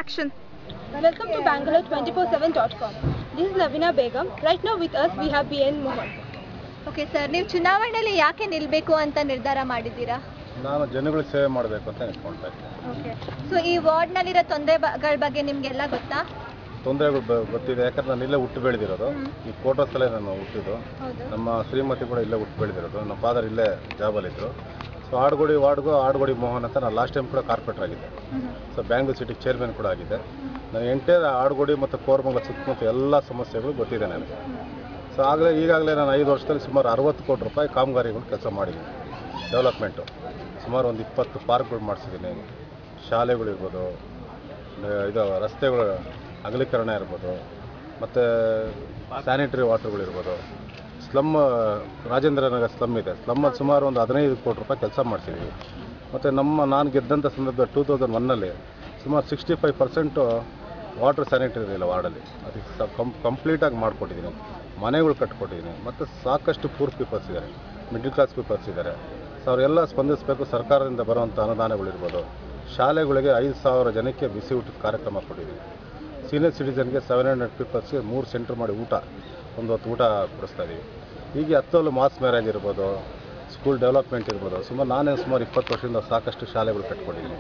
Action. Welcome to Bangalore247.com. This is Lavina Begum. Right now with us we have BN Mohan. Okay sir, ನೀವು ಚುನಾವಣೆಯಲ್ಲಿ ಯಾಕೆ ನಿಲ್ಲಬೇಕು ಅಂತ ನಿರ್ಧಾರ ಮಾಡಿದ್ದೀರಾ? ನಾನು ಜನಗಳಿಗೆ ಸೇವೆ ಮಾಡಬೇಕು ಅಂತ ಅನ್ಕೊಂಡೆ. ಓಕೆ, ಸೊ ಈ ವಾರ್ಡ್ನಲ್ಲಿರೋ ತೊಂದರೆಗಳ ಬಗ್ಗೆ ನಿಮಗೆಲ್ಲ ಗೊತ್ತಾ? ತೊಂದರೆಗಳು ಗೊತ್ತಿದೆ, ಯಾಕಂದ್ರೆ ನಾನು ಇಲ್ಲೇ ಹುಟ್ಟು ಬೆಳೆದಿರೋದು. ಈ ಕೋಟರ್ಸಲ್ಲೇ ನಾನು ಹುಟ್ಟಿದ್ದು. ನಮ್ಮ ಶ್ರೀಮತಿ ಕೂಡ ಇಲ್ಲೇ ಹುಟ್ಟು ಬೆಳೆದಿರೋದು. ನಮ್ಮ ಫಾದರ್ ಇಲ್ಲೇ ಜಾಬಲ್ಲಿದ್ದರು. ಸೊ ಆಡುಗೋಡಿ ಮೋಹನ್ ಅಂತ ನಾನು ಲಾಸ್ಟ್ ಟೈಮ್ ಕೂಡ ಕಾರ್ಪೊರೇಟರ್ ಆಗಿದ್ದೆ. ಸೊ ಬ್ಯಾಂಗ್ಳೂರ್ ಸಿಟಿಗೆ ಚೇರ್ಮನ್ ಕೂಡ ಆಗಿದ್ದೆ. ನಾನು ಎಂಟೇರ್ ಆಡುಗೋಡಿ ಮತ್ತು ಕೋರಮಂಗಲ ಸುತ್ತಮುತ್ತ ಎಲ್ಲ ಸಮಸ್ಯೆಗಳು ಗೊತ್ತಿದೆ ನನಗೆ. ಸೊ ಈಗಾಗಲೇ ನಾನು 5 ವರ್ಷದಲ್ಲಿ ಸುಮಾರು 60 ಕೋಟಿ ರೂಪಾಯಿ ಕಾಮಗಾರಿಗಳು ಕೆಲಸ ಮಾಡಿದ್ದೀನಿ. ಡೆವಲಪ್ಮೆಂಟು ಸುಮಾರು ಒಂದು 20 ಪಾರ್ಕ್ಗಳು ಮಾಡಿಸಿದ್ದೀನಿ. ಶಾಲೆಗಳಿರ್ಬೋದು, ಇದು ರಸ್ತೆಗಳು ಅಗಲೀಕರಣ ಇರ್ಬೋದು, ಮತ್ತು ಸ್ಯಾನಿಟರಿ ವಾಟರ್ಗಳಿರ್ಬೋದು. ಸ್ಲಮ್ ರಾಜೇಂದ್ರ ನಗರ ಸ್ಲಮ್ ಇದೆ, ಸ್ಲಮ್ಮಲ್ಲಿ ಸುಮಾರು ಒಂದು 15 ಕೋಟಿ ರೂಪಾಯಿ ಕೆಲಸ ಮಾಡಿಸಿದ್ದೀವಿ. ಮತ್ತು ನಾನು ಗೆದ್ದಂಥ ಸಂದರ್ಭ 2001ನಲ್ಲಿ ಸುಮಾರು 65% ವಾಟರ್ ಸ್ಯಾನಿಟರಿ ಇರಲಿಲ್ಲ ವಾರ್ಡಲ್ಲಿ. ಅದಕ್ಕೆ ಕಂಪ್ಲೀಟಾಗಿ ಮಾಡಿಕೊಟ್ಟಿದ್ದೀನಿ. ಮನೆಗಳು ಕಟ್ಕೊಟ್ಟಿದ್ದೀನಿ. ಮತ್ತು ಸಾಕಷ್ಟು ಪೂರ್ ಪೀಪಲ್ಸ್ ಇದ್ದಾರೆ, ಮಿಡ್ಲ್ ಕ್ಲಾಸ್ ಪೀಪಲ್ಸ್ ಇದ್ದಾರೆ. ಸೊ ಅವರೆಲ್ಲ ಸ್ಪಂದಿಸಬೇಕು. ಸರ್ಕಾರದಿಂದ ಬರುವಂಥ ಅನುದಾನಗಳಿರ್ಬೋದು. ಶಾಲೆಗಳಿಗೆ 5,000 ಜನಕ್ಕೆ ಬಿಸಿ ಊಟದ ಕಾರ್ಯಕ್ರಮ ಕೊಟ್ಟಿದ್ದೀವಿ. ಸೀನಿಯರ್ ಸಿಟಿಸನ್ಗೆ 700 ಪೀಪಲ್ಸ್ಗೆ 3 ಸೆಂಟ್ರ್ ಮಾಡಿ ಒಂದು ಹೊತ್ತು ಊಟ ಕೊಡಿಸ್ತಾ ಇದ್ದೀವಿ. ಹೀಗೆ 10 ಮಾಸ್ ಮ್ಯಾರೇಜ್ ಇರ್ಬೋದು, ಸ್ಕೂಲ್ ಡೆವಲಪ್ಮೆಂಟ್ ಇರ್ಬೋದು. ಸುಮಾರು 20 ವರ್ಷದಿಂದ ಸಾಕಷ್ಟು ಶಾಲೆಗಳು ಕಟ್ಕೊಂಡಿದ್ದೀನಿ,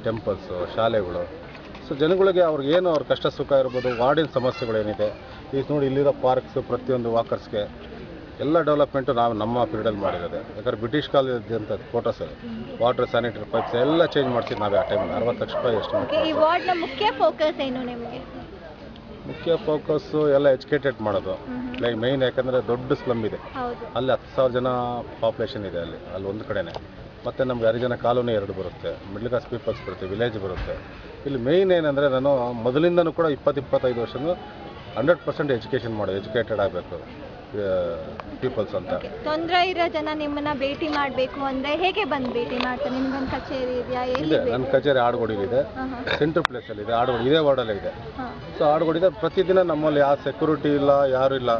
ಟೆಂಪಲ್ಸು, ಶಾಲೆಗಳು. ಸೊ ಜನಗಳಿಗೆ ಅವ್ರಿಗೇನು ಅವ್ರ ಕಷ್ಟ ಸುಖ ಇರ್ಬೋದು, ವಾರ್ಡಿನ ಸಮಸ್ಯೆಗಳೇನಿದೆ, ಈಗ ನೋಡಿ ಇಲ್ಲಿರೋ ಪಾರ್ಕ್ಸು, ಪ್ರತಿಯೊಂದು ವಾಕರ್ಸ್ಗೆ ಎಲ್ಲ ಡೆವಲಪ್ಮೆಂಟು ನಾವು ನಮ್ಮ ಪೀರಿಯಡಲ್ಲಿ ಮಾಡಿರೋದೆ. ಯಾಕಂದರೆ ಬ್ರಿಟಿಷ್ ಕಾಲದಂಥ ಕೋಟರ್ಸಲ್ಲಿ ವಾಟರ್ ಸ್ಯಾನಿಟರಿ ಪೈಪ್ಸ್ ಎಲ್ಲ ಚೇಂಜ್ ಮಾಡ್ತೀವಿ ನಾವೇ. ಆ ಟೈಮಲ್ಲಿ 60 ಲಕ್ಷ ರೂಪಾಯಿ ಎಷ್ಟು ಮಾಡಿ. ಈ ವಾರ್ಡ್ನ ಮುಖ್ಯ ಫೋಕಸ್ ಏನು ನಿಮಗೆ? ಮುಖ್ಯ ಫೋಕಸ್ಸು ಎಲ್ಲ ಎಜುಕೇಟೆಡ್ ಮಾಡೋದು ಮೈನ್. ಯಾಕಂದರೆ ದೊಡ್ಡ ಸ್ಲಮ್ ಇದೆ, ಅಲ್ಲಿ 10,000 ಜನ ಪಾಪ್ಯುಲೇಷನ್ ಇದೆ ಅಲ್ಲಿ ಒಂದು ಕಡೆನೇ. ಮತ್ತು ನಮ್ಗೆ ಹರಿಜನ ಕಾಲೋನಿ 2 ಬರುತ್ತೆ, ಮಿಡ್ಲ್ ಕ್ಲಾಸ್ ಪೀಪಲ್ಸ್ ಬರುತ್ತೆ, ವಿಲೇಜ್ ಬರುತ್ತೆ. ಇಲ್ಲಿ ಮೇಯ್ನ್ ಏನಂದರೆ ನಾನು ಮೊದಲಿಂದನೂ ಕೂಡ 20-25 ವರ್ಷನೂ 100% ಎಜುಕೇಟೆಡ್ ಆಗಬೇಕು ಪೀಪಲ್ಸ್ ಅಂತ. ತೊಂದರೆ ಇರೋ ಜನ ನಿಮ್ಮನ್ನ ಭೇಟಿ ಮಾಡಬೇಕು ಅಂದರೆ ಹೇಗೆ ಬಂದು ಭೇಟಿ ಮಾಡ್ತಾರೆ? ನಿಮ್ಗೊಂದು ಕಚೇರಿ ಇದೆಯಾ? ಇದೆ, ನನ್ನ ಕಚೇರಿ ಆಡುಗೋಡಿಲಿದೆ, ಸೆಂಟ್ರ್ ಪ್ಲೇಸಲ್ಲಿದೆ. ಆಡುಗೋಡಿ ಇದೇ ವಾರ್ಡಲ್ಲೇ ಇದೆ. ಸೊ ಆಡುಗೋಡಿದೆ. ಪ್ರತಿದಿನ ನಮ್ಮಲ್ಲಿ ಯಾವ ಸೆಕ್ಯೂರಿಟಿ ಇಲ್ಲ, ಯಾರೂ ಇಲ್ಲ.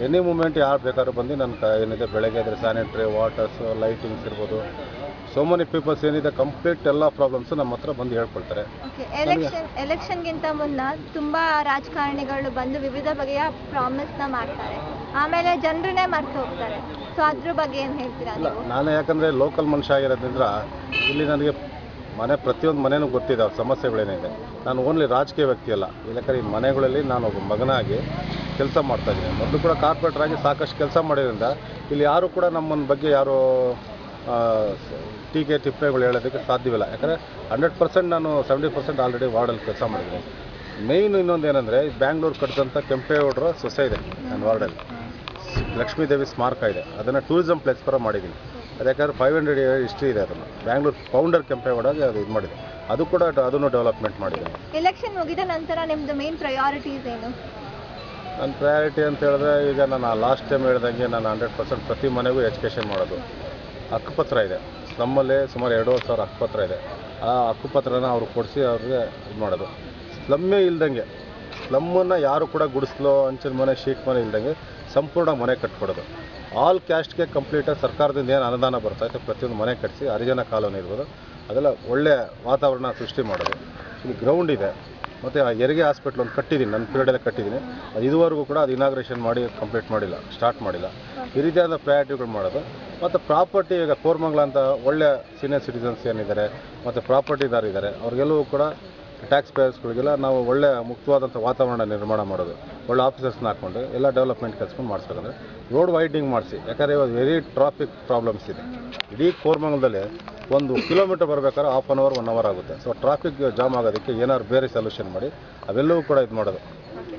ಎನಿ ಮೂಮೆಂಟ್ ಯಾರು ಬೇಕಾದ್ರೂ ಬಂದು ನನ್ನ ಏನಿದೆ ಬೆಳಗ್ಗೆ ಇದ್ರೆ ಸ್ಯಾನಿಟರಿ, ವಾಟರ್ಸು, ಲೈಟಿಂಗ್ಸ್ ಇರ್ಬೋದು. ಸೋ ಮೆನಿ ಪೀಪಲ್ಸ್ ಏನಿದೆ ಕಂಪ್ಲೀಟ್ ಎಲ್ಲ ಪ್ರಾಬ್ಲಮ್ಸು ನಮ್ಮ ಹತ್ರ ಬಂದು ಹೇಳ್ಕೊಳ್ತಾರೆ. ಎಲೆಕ್ಷನ್ಗಿಂತ ಮುನ್ನ ತುಂಬ ರಾಜಕಾರಣಿಗಳು ಬಂದು ವಿವಿಧ ಬಗೆಯ ಪ್ರಾಮಿಸ್ನ ಮಾಡ್ತಾರೆ, ಆಮೇಲೆ ಜನರನ್ನೇ ಮರ್ತು ಹೋಗ್ತಾರೆ. ಸೊ ಅದ್ರ ಬಗ್ಗೆ ಏನು ಹೇಳ್ತೀರಾ? ನಾನು ಯಾಕಂದರೆ ಲೋಕಲ್ ಮನುಷ್ಯ ಆಗಿರೋದ್ರಿಂದ ಇಲ್ಲಿ ನನಗೆ ಪ್ರತಿಯೊಂದು ಮನೆಯೂ ಗೊತ್ತಿದೆ ಅವ್ರ ಸಮಸ್ಯೆಗಳೇನಿದೆ. ನಾನು ಓನ್ಲಿ ರಾಜಕೀಯ ವ್ಯಕ್ತಿ ಅಲ್ಲ. ಯಾಕಂದರೆ ಈ ಮನೆಗಳಲ್ಲಿ ನಾನು ಒಬ್ಬ ಮಗನಾಗಿ ಕೆಲಸ ಮಾಡ್ತಾಯಿದ್ದೀನಿ. ಮೊದಲು ಕೂಡ ಕಾರ್ಪೊರೇಟರಾಗಿ ಸಾಕಷ್ಟು ಕೆಲಸ ಮಾಡಿದ್ರಿಂದ ಇಲ್ಲಿ ಯಾರೂ ಕೂಡ ನಮ್ಮನ್ನ ಬಗ್ಗೆ ಯಾರು ಟೀಕೆ ಟಿಪ್ಪಣಿಗಳು ಹೇಳೋದಕ್ಕೆ ಸಾಧ್ಯವಿಲ್ಲ. ಯಾಕಂದರೆ 100% ನಾನು 70% ಆಲ್ರೆಡಿ ವಾರ್ಡಲ್ಲಿ ಕೆಲಸ ಮಾಡಿದ್ದೀನಿ. ಮೇಯ್ನು ಇನ್ನೊಂದು ಏನಂದರೆ ಬ್ಯಾಂಗ್ಳೂರು ಕಟ್ಟಿದಂಥ ಕೆಂಪೇಗೌಡರ ಸೊಸೆ ಇದೆ ನನ್ನ ವಾರ್ಡಲ್ಲಿ. ಲಕ್ಷ್ಮೀದೇವಿ ಸ್ಮಾರಕ ಇದೆ, ಅದನ್ನು ಟೂರಿಸಮ್ ಪ್ಲೇಸ್ ಥರ ಮಾಡಿದ್ದೀನಿ. ಅದು ಯಾಕಂದರೆ 500 ಇಯರ್ ಹಿಸ್ಟ್ರಿ ಇದೆ. ಅದನ್ನು ಬ್ಯಾಂಗ್ಳೂರು ಫೌಂಡರ್ ಕೆಂಪೇಗೌಡಗೆ ಅದು ಇದು ಮಾಡಿದೆ. ಅದನ್ನು ಡೆವಲಪ್ಮೆಂಟ್ ಮಾಡಿದ್ದೀನಿ. ಎಲೆಕ್ಷನ್ ಮುಗಿದ ನಂತರ ನಿಮ್ಮದು ಮೇನ್ ಪ್ರಯಾರಿಟೀಸ್ ಏನು? ನನ್ನ ಪ್ರಯಾರಿಟಿ ಅಂತ ಹೇಳಿದ್ರೆ, ಈಗ ನಾನು ಲಾಸ್ಟ್ ಟೈಮ್ ಹೇಳ್ದಂಗೆ ನಾನು 100% ಪ್ರತಿ ಮನೆಗೂ ಎಜುಕೇಷನ್ ಮಾಡೋದು. ಹಕ್ಕುಪತ್ರ ಇದೆ ಸ್ಲಮ್ಮಲ್ಲಿ, ಸುಮಾರು 2,000 ಹಕ್ಕುಪತ್ರ ಇದೆ. ಆ ಹಕ್ಕುಪತ್ರನ ಅವ್ರು ಕೊಡಿಸಿ ಅವ್ರಿಗೆ ಇದು ಮಾಡೋದು. ಸ್ಲಮ್ಮೇ ಇಲ್ದಂಗೆ, ಸ್ಲಮ್ಮನ್ನು ಯಾರು ಕೂಡ ಗುಡಿಸ್ಲೋ, ಅಂಚಿನ ಮನೆ, ಶೀಟ್ ಮನೆ ಇಲ್ದಂಗೆ ಸಂಪೂರ್ಣ ಮನೆ ಕಟ್ಕೊಡೋದು. ಆಲ್ ಕ್ಯಾಸ್ಟ್ಗೆ ಕಂಪ್ಲೀಟಾಗಿ ಸರ್ಕಾರದಿಂದ ಏನು ಅನುದಾನ ಬರ್ತಾಯಿತ್ತು ಪ್ರತಿಯೊಂದು ಮನೆ ಕಟ್ಟಿಸಿ, ಹರಿಜನ ಕಾಲೋನಿ ಇರ್ಬೋದು, ಅದೆಲ್ಲ ಒಳ್ಳೆಯ ವಾತಾವರಣ ಸೃಷ್ಟಿ ಮಾಡೋದು. ಇಲ್ಲಿ ಗ್ರೌಂಡ್ ಇದೆ. ಮತ್ತು ಹೆರಿಗೆ ಹಾಸ್ಪಿಟ್ಲ್ ಒಂದು ಕಟ್ಟಿದ್ದೀನಿ, ನನ್ನ ಪೀರಿಯಡಲ್ಲೇ ಕಟ್ಟಿದ್ದೀನಿ. ಅದು ಇದುವರೆಗೂ ಕೂಡ ಅದು ಇನಾಗ್ರೇಷನ್ ಮಾಡಿ ಕಂಪ್ಲೀಟ್ ಮಾಡಿಲ್ಲ, ಸ್ಟಾರ್ಟ್ ಮಾಡಿಲ್ಲ. ಈ ರೀತಿಯಾದ ಪ್ರಯಾರಿಟಿಗಳು ಮಾಡೋದು. ಮತ್ತು ಪ್ರಾಪರ್ಟಿ, ಈಗ ಕೋರಮಂಗಲ ಅಂತ ಒಳ್ಳೆಯ ಸೀನಿಯರ್ ಸಿಟಿಸನ್ಸ್ ಏನಿದ್ದಾರೆ ಮತ್ತು ಪ್ರಾಪರ್ಟಿದಾರ ಇದ್ದಾರೆ, ಅವ್ರಿಗೆಲ್ಲವೂ ಕೂಡ ಟ್ಯಾಕ್ಸ್ ಪೇಯರ್ಸ್ಗಳಿಗೆಲ್ಲ ನಾವು ಒಳ್ಳೆಯ ಮುಕ್ತವಾದಂಥ ವಾತಾವರಣ ನಿರ್ಮಾಣ ಮಾಡೋದು. ಒಳ್ಳೆ ಆಫೀಸರ್ಸ್ನ ಹಾಕ್ಕೊಂಡು ಎಲ್ಲ ಡೆವಲಪ್ಮೆಂಟ್ ಕೆಲಸಗಳು ಮಾಡಿಸ್ಬೇಕಂದ್ರೆ ರೋಡ್ ವೈಡಿಂಗ್ ಮಾಡಿಸಿ. ಯಾಕಂದರೆ ಇವಾಗ ವೆರಿ ಟ್ರಾಫಿಕ್ ಪ್ರಾಬ್ಲಮ್ಸ್ ಇದೆ. ಇಡೀ ಕೋರಮಂಗಲದಲ್ಲಿ 1 ಕಿಲೋಮೀಟರ್ ಬರಬೇಕಾದ್ರೆ 1/2 ಅವರ್ 1 ಅವರ್ ಆಗುತ್ತೆ. ಸೊ ಟ್ರಾಫಿಕ್ ಜಾಮ್ ಆಗೋದಕ್ಕೆ ಏನಾದ್ರು ಬೇರೆ ಸೊಲ್ಯೂಷನ್ ಮಾಡಿ ಅವೆಲ್ಲವೂ ಕೂಡ ಇದು ಮಾಡೋದು.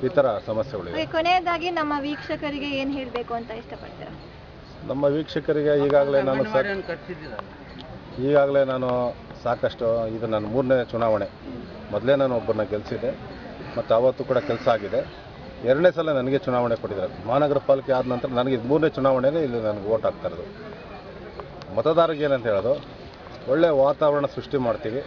ಈ ಥರ ಸಮಸ್ಯೆಗಳಿವೆ. ಕೊನೆಯದಾಗಿ ನಮ್ಮ ವೀಕ್ಷಕರಿಗೆ ಏನು ಹೇಳಬೇಕು ಅಂತ ಇಷ್ಟಪಡ್ತೀರಾ? ನಮ್ಮ ವೀಕ್ಷಕರಿಗೆ ಈಗಾಗಲೇ ನಾನು ಸಾಕಷ್ಟು, ಇದು ನನ್ನ 3ನೇ ಚುನಾವಣೆ. ಮೊದಲೇ ನಾನು ಒಬ್ಬರನ್ನ ಗೆಲ್ಲಿಸಿದ್ದೆ ಮತ್ತು ಅವತ್ತು ಕೂಡ ಕೆಲಸ ಆಗಿದೆ. 2ನೇ ಸಲ ನನಗೆ ಚುನಾವಣೆ ಕೊಟ್ಟಿದ್ದಾರೆ. ಮಹಾನಗರ ಪಾಲಿಕೆ ಆದ ನಂತರ ನನಗೆ 3ನೇ ಚುನಾವಣೆಯೇ ಇಲ್ಲಿ ನನಗೆ ಓಟ್ ಆಗ್ತಾ ಇರೋದು. ಮತದಾರರಿಗೆ ಏನಂತ ಹೇಳೋದು, ಒಳ್ಳೆಯ ವಾತಾವರಣ ಸೃಷ್ಟಿ ಮಾಡ್ತೀವಿ.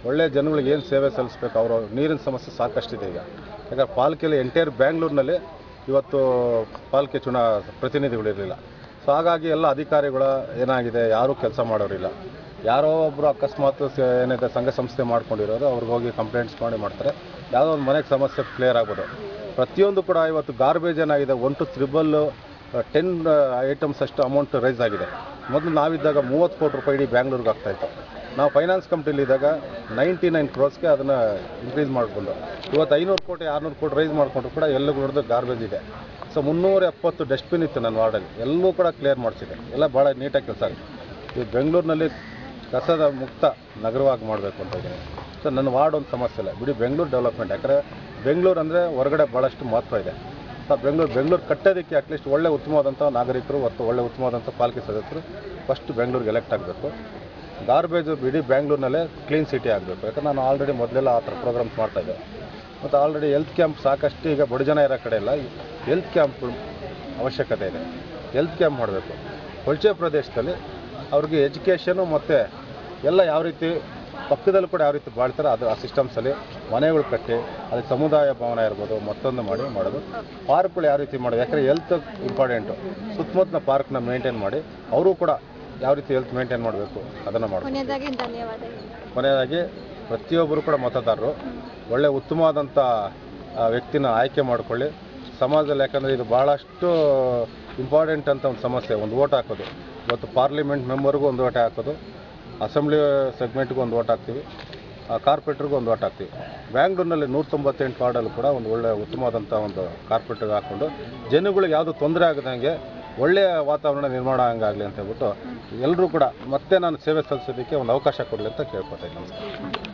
ಒಳ್ಳೆಯ ಜನಗಳಿಗೆ ಏನು ಸೇವೆ ಸಲ್ಲಿಸಬೇಕು. ಅವರು ನೀರಿನ ಸಮಸ್ಯೆ ಸಾಕಷ್ಟಿದೆ ಈಗ. ಯಾಕಂದರೆ ಪಾಲಿಕೆಯಲ್ಲಿ ಎಂಟೈರ್ ಬ್ಯಾಂಗ್ಳೂರಿನಲ್ಲಿ ಇವತ್ತು ಪಾಲಿಕೆ ಪ್ರತಿನಿಧಿಗಳಿರಲಿಲ್ಲ. ಸೊ ಹಾಗಾಗಿ ಎಲ್ಲ ಅಧಿಕಾರಿಗಳ ಏನಾಗಿದೆ, ಯಾರೂ ಕೆಲಸ ಮಾಡೋರಿಲ್ಲ. ಯಾರೋ ಒಬ್ಬರು ಅಕಸ್ಮಾತ್ ಏನಿದೆ ಸಂಘ ಸಂಸ್ಥೆ ಮಾಡ್ಕೊಂಡಿರೋದು ಅವ್ರಿಗೆ ಹೋಗಿ ಕಂಪ್ಲೇಂಟ್ಸ್ ಮಾಡ್ತಾರೆ. ಯಾವುದೋ ಒಂದು ಮನೆಗೆ ಸಮಸ್ಯೆ ಕ್ಲಿಯರ್ ಆಗ್ಬೋದು. ಪ್ರತಿಯೊಂದು ಕೂಡ ಇವತ್ತು ಗಾರ್ಬೇಜ್ ಏನಾಗಿದೆ 1 to 10 ಐಟಮ್ಸ್ ಅಷ್ಟು ಅಮೌಂಟ್ ರೈಸ್ ಆಗಿದೆ. ಮೊದಲು ನಾವಿದ್ದಾಗ 30 ಕೋಟಿ ರೂಪಾಯಿ ಇಡೀ ಬ್ಯಾಂಗ್ಳೂರ್ಗೆ ಆಗ್ತಾಯಿತ್ತು. ನಾವು ಫೈನಾನ್ಸ್ ಕಂಪ್ನಿಲಿದ್ದಾಗ 99 crores ಅದನ್ನು ಇನ್ಕ್ರೀಸ್ ಮಾಡಿಕೊಂಡು ಇವತ್ತು 500 ಕೋಟಿ 600 ಕೋಟಿ ರೈಸ್ ಮಾಡಿಕೊಂಡ್ರು ಕೂಡ ಎಲ್ಲೂ ನೋಡಿದ್ರೆ ಗಾರ್ಬೇಜ್ ಇದೆ. ಸೊ 370 ಡಸ್ಟ್ಬಿನ್ ಇತ್ತು ನನ್ನ ವಾರ್ಡಲ್ಲಿ, ಎಲ್ಲವೂ ಕೂಡ ಕ್ಲಿಯರ್ ಮಾಡಿಸಿದೆ. ಎಲ್ಲ ಭಾಳ ನೀಟಾಗಿ ಕೆಲಸ ಆಗಿದೆ. ಈ ಬೆಂಗಳೂರಿನಲ್ಲಿ ಕಸದ ಮುಕ್ತ ನಗರವಾಗಿ ಮಾಡಬೇಕು ಅಂತ ಇದ್ದೀನಿ. ಸೊ ನನ್ನ ವಾರ್ಡ್ ಒಂದು ಸಮಸ್ಯೆ ಇಲ್ಲ, ಬಿಡಿ ಬೆಂಗಳೂರು ಡೆವಲಪ್ಮೆಂಟ್. ಯಾಕಂದರೆ ಬೆಂಗಳೂರು ಅಂದರೆ ಹೊರಗಡೆ ಭಾಳಷ್ಟು ಮಹತ್ವ ಇದೆ. ಸೊ ಬೆಂಗಳೂರು ಕಟ್ಟೋದಕ್ಕೆ ಅಟ್ಲೀಸ್ಟ್ ಒಳ್ಳೆ ಉತ್ತಮವಾದಂಥ ನಾಗರಿಕರು ಮತ್ತು ಒಳ್ಳೆ ಉತ್ತಮವಾದಂಥ ಪಾಲಿಕೆ ಸದಸ್ಯರು ಫಸ್ಟ್ ಬೆಂಗಳೂರಿಗೆ ಎಲೆಕ್ಟ್ ಆಗಬೇಕು. ಗಾರ್ಬೇಜು ಬಿಡಿ ಬೆಂಗಳೂರಿನಲ್ಲೇ ಕ್ಲೀನ್ ಸಿಟಿ ಆಗಬೇಕು. ಯಾಕಂದ್ರೆ ನಾನು ಆಲ್ರೆಡಿ ಮೊದಲೆಲ್ಲ ಆ ಥರ ಪ್ರೋಗ್ರಾಮ್ಸ್ ಮಾಡ್ತಾಯಿದ್ದೆ. ಮತ್ತು ಆಲ್ರೆಡಿ ಹೆಲ್ತ್ ಕ್ಯಾಂಪ್ ಸಾಕಷ್ಟು ಈಗ ಬಡ ಜನ ಇರೋ ಕಡೆ ಎಲ್ಲ ಹೆಲ್ತ್ ಕ್ಯಾಂಪ್ ಅವಶ್ಯಕತೆ ಇದೆ. ಹೆಲ್ತ್ ಕ್ಯಾಂಪ್ ಮಾಡಬೇಕು. ಕೊಳಚೆ ಪ್ರದೇಶದಲ್ಲಿ ಅವ್ರಿಗೆ ಎಜುಕೇಷನು ಮತ್ತು ಎಲ್ಲ ಯಾವ ರೀತಿ ಪಕ್ಕದಲ್ಲೂ ಕೂಡ ಯಾವ ರೀತಿ ಬಾಳ್ತಾರೆ ಅದು ಆ ಸಿಸ್ಟಮ್ಸಲ್ಲಿ ಮನೆಗಳು ಕಟ್ಟಿ ಅದಕ್ಕೆ ಸಮುದಾಯ ಭವನ ಇರ್ಬೋದು ಮತ್ತೊಂದು ಮಾಡೋದು. ಪಾರ್ಕ್ಗಳು ಯಾವ ರೀತಿ ಮಾಡೋದು, ಯಾಕಂದರೆ ಹೆಲ್ತ್ ಇಂಪಾರ್ಟೆಂಟು. ಸುತ್ತಮುತ್ತಲ ಪಾರ್ಕ್ನ ಮೇಂಟೈನ್ ಮಾಡಿ ಅವರು ಕೂಡ ಯಾವ ರೀತಿ ಹೆಲ್ತ್ ಮೇಂಟೈನ್ ಮಾಡಬೇಕು ಅದನ್ನು ಮಾಡಬೇಕು. ಕೊನೆಯದಾಗಿ ಪ್ರತಿಯೊಬ್ಬರು ಕೂಡ ಮತದಾರರು ಒಳ್ಳೆ ಉತ್ತಮವಾದಂಥ ವ್ಯಕ್ತಿನ ಆಯ್ಕೆ ಮಾಡಿಕೊಳ್ಳಿ ಸಮಾಜದಲ್ಲಿ. ಯಾಕಂದರೆ ಇದು ಭಾಳಷ್ಟು ಇಂಪಾರ್ಟೆಂಟ್ ಅಂತ ಒಂದು ಸಮಸ್ಯೆ. ಒಂದು ವೋಟ್ ಹಾಕೋದು, ಇವತ್ತು ಪಾರ್ಲಿಮೆಂಟ್ ಮೆಂಬರ್ಗೂ ಒಂದು ವೋಟ್ ಹಾಕೋದು, ಅಸೆಂಬ್ಲಿ ಸೆಗ್ಮೆಂಟ್ಗೂ ಒಂದು ವೋಟ್ ಹಾಕ್ತೀವಿ, ಕಾರ್ಪೊರೇಟ್ರಿಗೂ ಒಂದು ವೋಟ್ ಹಾಕ್ತೀವಿ. ಬ್ಯಾಂಗ್ಳೂರಿನಲ್ಲಿ 198 ವಾರ್ಡಲ್ಲೂ ಕೂಡ ಒಂದು ಒಳ್ಳೆಯ ಉತ್ತಮವಾದಂಥ ಒಂದು ಕಾರ್ಪೊರೇಟ್ರಿಗೆ ಹಾಕ್ಕೊಂಡು ಜನಗಳಿಗೆ ಯಾವುದೂ ತೊಂದರೆ ಆಗದಂಗೆ ಒಳ್ಳೆಯ ವಾತಾವರಣ ನಿರ್ಮಾಣ ಹಂಗಾಗಲಿ ಅಂತ ಹೇಳ್ಬಿಟ್ಟು ಎಲ್ಲರೂ ಕೂಡ ಮತ್ತೆ ನಾನು ಸೇವೆ ಸಲ್ಲಿಸೋದಕ್ಕೆ ಒಂದು ಅವಕಾಶ ಕೊಡಲಿ ಅಂತ ಕೇಳ್ಕೊತಾ ಇದ್ದೀನಿ. ನಮಸ್ಕಾರ.